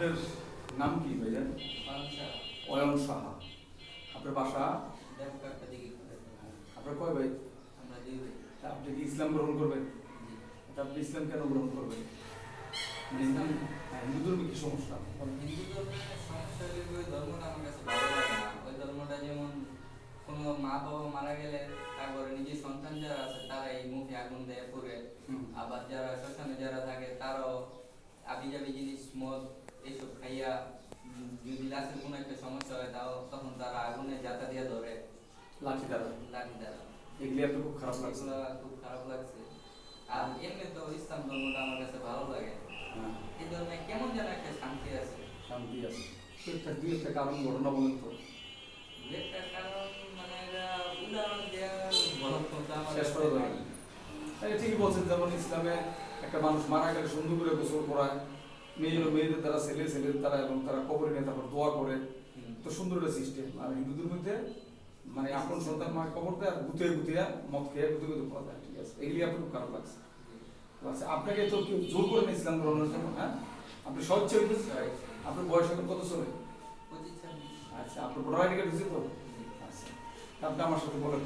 আপনার নাম কি ভাইজান? অয়ন সাহা। আপনার বাসা? আপনার কয় ভাই? আপনি কি ইসলাম গ্রহণ করবেন? আপনি ইসলাম কেন গ্রহণ করবেন? হিন্দু ধর্মে কি সমস্যা? হিন্দু ধর্মের সমস্যা হলে ওই ধর্মটা আমার কাছে ভালো লাগে না। ওই ধর্মটা যেমন কোনো মা বাবা মারা গেলে তারপরে নিজের সন্তান যারা আছে তারা এই মুখে আগুন দেয় পুড়ে, আবার যারা শ্মশানে যারা থাকে তারাও আবিজাবি জিনিস মদ এইসব খাইয়া যদি লাশের কোনো একটা সমস্যা হয় তাও তখন তারা আগুনে জাতা দিয়ে ধরে লাঠি দ্বারা। এগুলি আপনার খুব খারাপ লাগছে? এগুলো খুব খারাপ লাগছে। আর এমনি তো ইসলাম ধর্মটা আমার কাছে ভালো লাগে। এই ধর্মে কেমন যেন একটা শান্তি আছে। শান্তি আছে। দুই একটা কারণ ঘটনা বলেন তো। একটা কারণ মানে উদাহরণ দেওয়া বলার কথা আমার শেষ করে দেবেন। ঠিকই বলছেন, যেমন ইসলামে একটা মানুষ মারা গেলে সুন্দর করে গোসল করায়, মেয়েদের দ্বারা ছেলেদের দ্বারা, এবং তারা কবরে নিয়ে তারপর দোয়া করে, তো সুন্দর একটা সিস্টেম। আর হিন্দুদের মধ্যে মানে আপন সন্তান মা কবর দেয় আর গুতিয়ে মদ খেয়ে গুতিয়ে পড়া যায়। ঠিক আছে, এগুলি আপনার খুব খারাপ লাগছে। আচ্ছা, আপনাকে তো কেউ জোর করে না ইসলাম গ্রহণের জন্য? হ্যাঁ, আপনি স্বেচ্ছা হইতেছে। আপনার বয়স এখন কত চলে? 25-26। আচ্ছা, আপনার ভোটার আইডি কার্ড হয়েছে তো? আচ্ছা, আপনি আমার সাথে বলেন,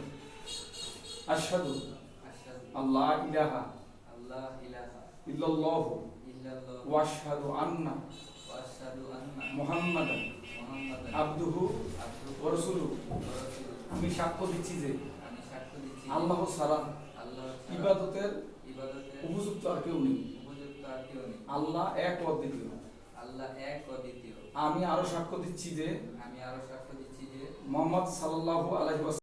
আশহাদু আল্লাহ ইলাহা ইল্লাল্লাহু ওয়া আশহাদু আন্না মুহাম্মাদান আবদুহু ওয়া রাসূলুহু। আমি সাক্ষ্য দিচ্ছি যে আল্লাহ ছাড়া ইবাদতের উপযুক্ত আর কেউ নেই। আল্লাহ এক ও অদ্বিতীয়। আমি আরো সাক্ষ্য দিচ্ছি যে মুহাম্মদ সাল্লাল্লাহু আলাইহি ওয়াসাল্লাম